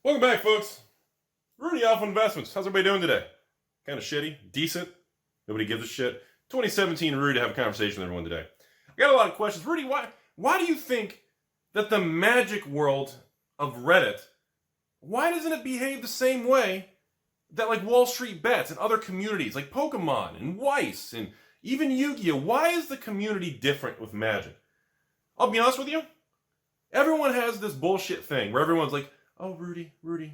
Welcome back, folks. Rudy, Alpha Investments. How's everybody doing today? Kind of shitty? Decent? Nobody gives a shit? 2017 Rudy to have a conversation with everyone today. I got a lot of questions. Rudy, why do you think that the magic world of Reddit, why doesn't it behave the same way that like Wall Street Bets and other communities like Pokemon and Weiss and even Yu-Gi-Oh? Why is the community different with magic? I'll be honest with you. Everyone has this bullshit thing where everyone's like, oh, Rudy,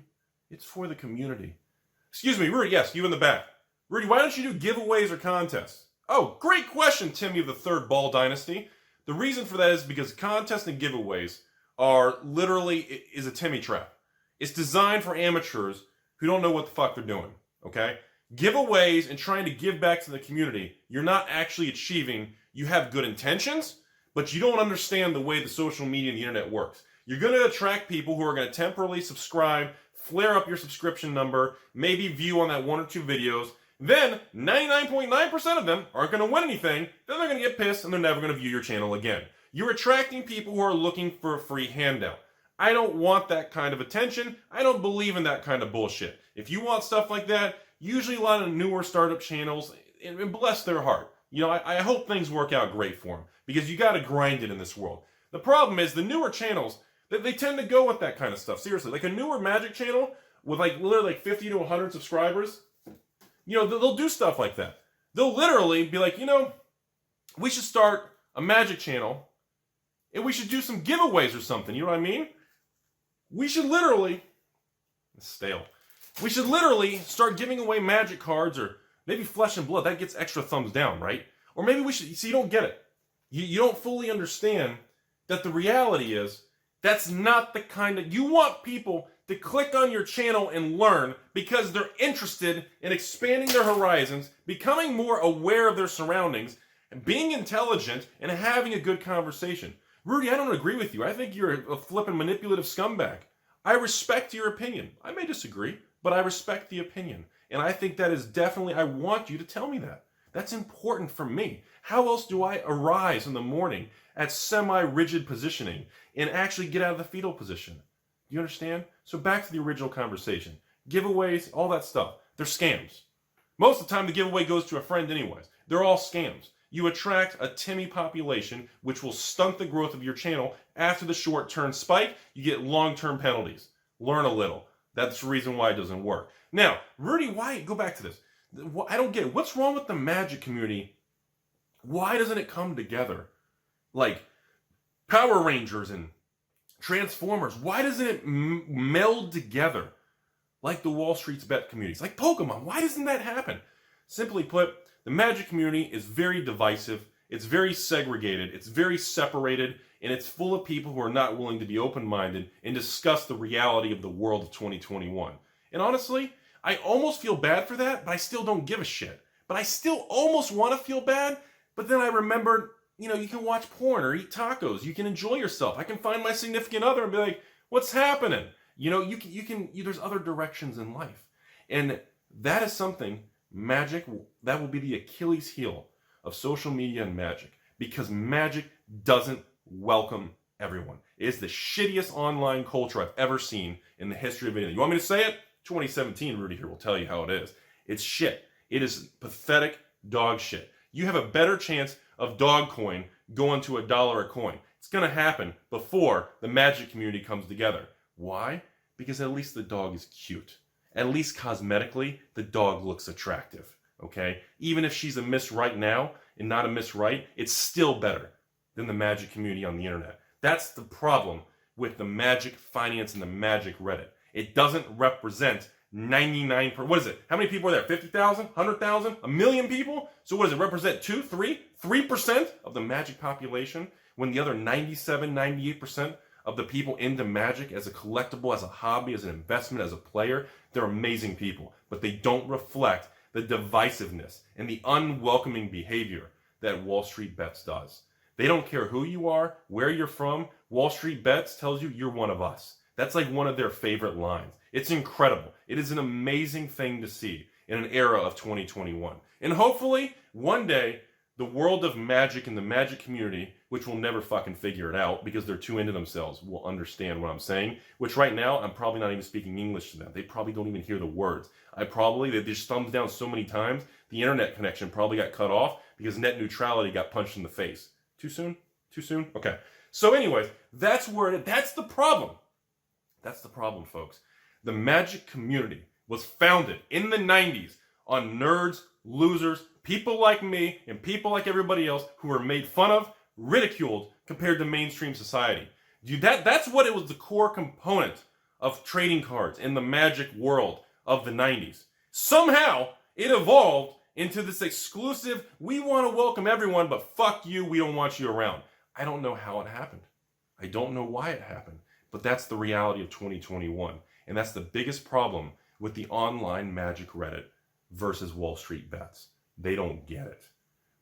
it's for the community. Excuse me, Rudy, yes, you in the back. Rudy, why don't you do giveaways or contests? Oh, great question, Timmy of the Third Ball Dynasty. The reason for that is because contests and giveaways are literally, is a Timmy trap. It's designed for amateurs who don't know what the fuck they're doing, okay? Giveaways and trying to give back to the community, you're not actually achieving, you have good intentions, but you don't understand the way the social media and the internet works. You're going to attract people who are going to temporarily subscribe, flare up your subscription number, maybe view on that one or two videos. Then 99.9% of them aren't going to win anything. Then they're going to get pissed and they're never going to view your channel again. You're attracting people who are looking for a free handout. I don't want that kind of attention. I don't believe in that kind of bullshit. If you want stuff like that, usually a lot of newer startup channels, and bless their heart. You know, I hope things work out great for them because you got to grind it in this world. The problem is the newer channels, they tend to go with that kind of stuff. Seriously, like a newer magic channel with like literally like 50 to 100 subscribers, you know, they'll do stuff like that. They'll literally be like, you know, we should start a magic channel and we should do some giveaways or something. You know what I mean? We should literally, it's stale. We should literally start giving away magic cards or maybe flesh and blood. That gets extra thumbs down, right? Or maybe we should, see, you don't get it. You don't fully understand that the reality is that's not the kind of, you want people to click on your channel and learn because they're interested in expanding their horizons, becoming more aware of their surroundings, and being intelligent and having a good conversation. Rudy, I don't agree with you. I think you're a flippin' manipulative scumbag. I respect your opinion. I may disagree, but I respect the opinion. And I think that is definitely, I want you to tell me that. That's important for me. How else do I arise in the morning at semi-rigid positioning and actually get out of the fetal position? You understand? So back to the original conversation. Giveaways, all that stuff, they're scams. Most of the time the giveaway goes to a friend anyways. They're all scams. You attract a Timmy population, which will stunt the growth of your channel. After the short-term spike, you get long-term penalties. Learn a little. That's the reason why it doesn't work. Now, Rudy, why? Go back to this. I don't get it. What's wrong with the magic community? Why doesn't it come together? Like Power Rangers and Transformers. Why doesn't it meld together like the Wall Street's bet communities? Like Pokemon. Why doesn't that happen? Simply put, the magic community is very divisive. It's very segregated. It's very separated. And it's full of people who are not willing to be open-minded and discuss the reality of the world of 2021. And honestly, I almost feel bad for that, but I still don't give a shit. But I still almost want to feel bad, but then I remembered, you know, you can watch porn or eat tacos. You can enjoy yourself. I can find my significant other and be like, what's happening? You know, there's other directions in life. And that is something, magic, that will be the Achilles heel of social media and magic. Because magic doesn't welcome everyone. It is the shittiest online culture I've ever seen in the history of anything. You want me to say it? 2017, Rudy here will tell you how it is. It's shit. It is pathetic dog shit. You have a better chance of Dogcoin going to $1 a coin. It's going to happen before the magic community comes together. Why? Because at least the dog is cute. At least cosmetically, the dog looks attractive. Okay? Even if she's a miss right now and not a miss right, it's still better than the magic community on the internet. That's the problem with the magic finance and the magic Reddit. It doesn't represent 99%. What is it? How many people are there? 50,000? 100,000? A million people? So what does it represent? 2, 3? 3% of the magic population when the other 97, 98% of the people into magic as a collectible, as a hobby, as an investment, as a player, they're amazing people. But they don't reflect the divisiveness and the unwelcoming behavior that Wall Street Bets does. They don't care who you are, where you're from. Wall Street Bets tells you you're one of us. That's like one of their favorite lines. It's incredible. It is an amazing thing to see in an era of 2021. And hopefully, one day, the world of magic and the magic community which will never fucking figure it out because they're too into themselves, will understand what I'm saying, which right now, I'm probably not even speaking English to them. They probably don't even hear the words. They just thumbs down so many times, the internet connection probably got cut off because net neutrality got punched in the face. Too soon? Too soon? Okay. So anyways, that's the problem. That's the problem, folks. The Magic community was founded in the 90s on nerds, losers, people like me, and people like everybody else who were made fun of, ridiculed compared to mainstream society. That's what it was, the core component of trading cards in the Magic world of the 90s. Somehow, it evolved into this exclusive, we want to welcome everyone, but fuck you, we don't want you around. I don't know how it happened. I don't know why it happened. But that's the reality of 2021. And that's the biggest problem with the online Magic Reddit versus Wall Street bets. They don't get it.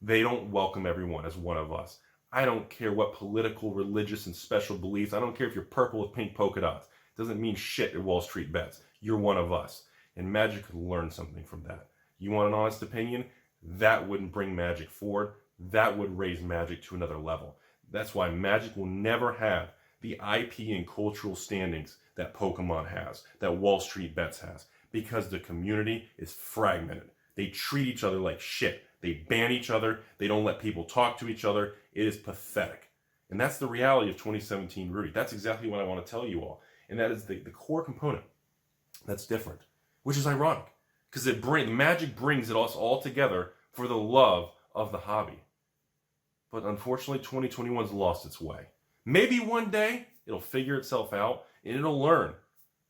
They don't welcome everyone as one of us. I don't care what political, religious, and special beliefs. I don't care if you're purple with pink polka dots. It doesn't mean shit at Wall Street bets. You're one of us. And Magic could learn something from that. You want an honest opinion? That wouldn't bring Magic forward. That would raise Magic to another level. That's why Magic will never have the IP and cultural standings that Pokemon has, that Wall Street bets has, because the community is fragmented. They treat each other like shit. They ban each other. They don't let people talk to each other. It is pathetic. And that's the reality of 2017 Rudy. That's exactly what I want to tell you all. And that is the core component that's different, which is ironic, because Magic brings us all together for the love of the hobby. But unfortunately, 2021's lost its way. Maybe one day it'll figure itself out and it'll learn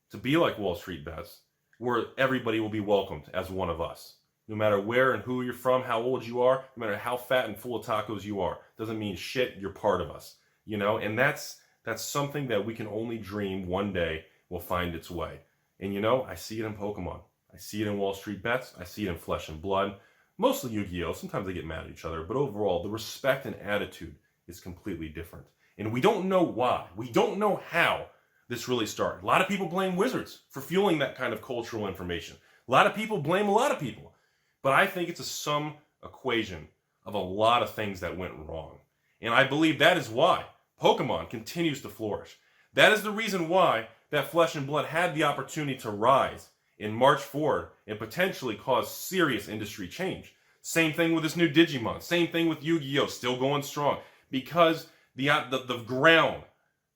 to be like Wall Street bets, where everybody will be welcomed as one of us. No matter where and who you're from, how old you are, no matter how fat and full of tacos you are, doesn't mean shit, you're part of us. You know, and that's something that we can only dream one day will find its way. And you know, I see it in Pokemon. I see it in Wall Street bets. I see it in Flesh and Blood. Mostly Yu-Gi-Oh! Sometimes they get mad at each other, but overall, the respect and attitude is completely different. And we don't know why. We don't know how this really started. A lot of people blame Wizards for fueling that kind of cultural information. A lot of people blame a lot of people. But I think it's a sum equation of a lot of things that went wrong. And I believe that is why Pokemon continues to flourish. That is the reason why that Flesh and Blood had the opportunity to rise and march forward and potentially cause serious industry change. Same thing with this new Digimon. Same thing with Yu-Gi-Oh! Still going strong. Because the ground,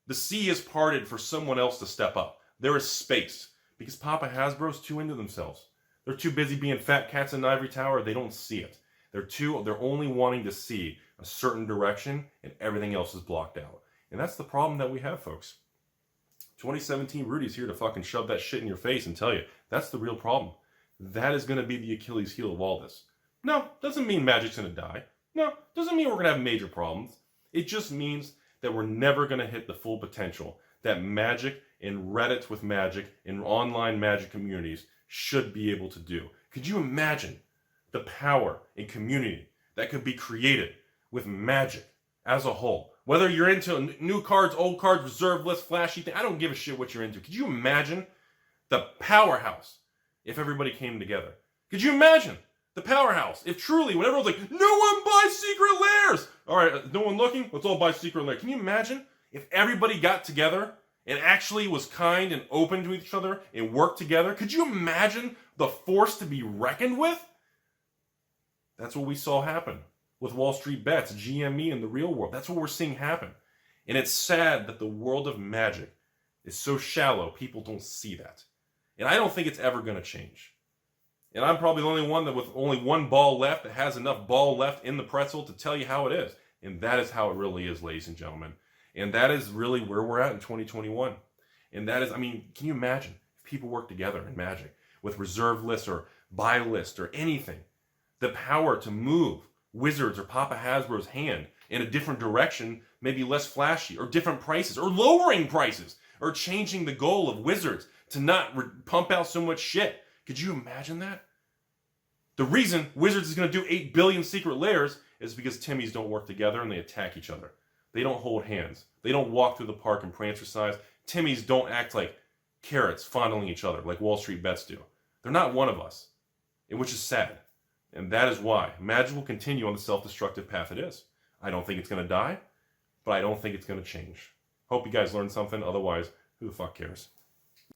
the sea is parted for someone else to step up. There is space. Because Papa Hasbro's too into themselves. They're too busy being fat cats in an ivory tower. They don't see it. They're only wanting to see a certain direction and everything else is blocked out. And that's the problem that we have, folks. 2017 Rudy's here to fucking shove that shit in your face and tell you that's the real problem. That is going to be the Achilles heel of all this. No, doesn't mean Magic's going to die. No, doesn't mean we're going to have major problems. It just means that we're never going to hit the full potential that Magic and Reddit with Magic and online Magic communities should be able to do. Could you imagine the power and community that could be created with Magic as a whole? Whether you're into new cards, old cards, reserve list, flashy thing, I don't give a shit what you're into. Could you imagine the powerhouse if everybody came together? Could you imagine the powerhouse if truly, when everyone's like, no one buys secret lairs! All right, no one looking? Let's all buy secret lair. Can you imagine if everybody got together and actually was kind and open to each other and worked together? Could you imagine the force to be reckoned with? That's what we saw happen with Wall Street bets, GME, and the real world. That's what we're seeing happen. And it's sad that the world of Magic is so shallow, people don't see that. And I don't think it's ever going to change. And I'm probably the only one that with only one ball left that has enough ball left in the pretzel to tell you how it is. And that is how it really is, ladies and gentlemen. And that is really where we're at in 2021. And that is, I mean, can you imagine if people work together in Magic with reserve lists or buy list or anything? The power to move Wizards or Papa Hasbro's hand in a different direction, maybe less flashy, or different prices, or lowering prices, or changing the goal of Wizards to not pump out so much shit. Could you imagine that? The reason Wizards is going to do 8 billion secret lairs is because Timmies don't work together and they attack each other. They don't hold hands. They don't walk through the park and prancercise. Timmies don't act like carrots fondling each other like Wall Street bets do. They're not one of us, which is sad. And that is why Magic will continue on the self-destructive path it is. I don't think it's going to die. but I don't think it's going to change. Hope you guys learned something. Otherwise, who the fuck cares?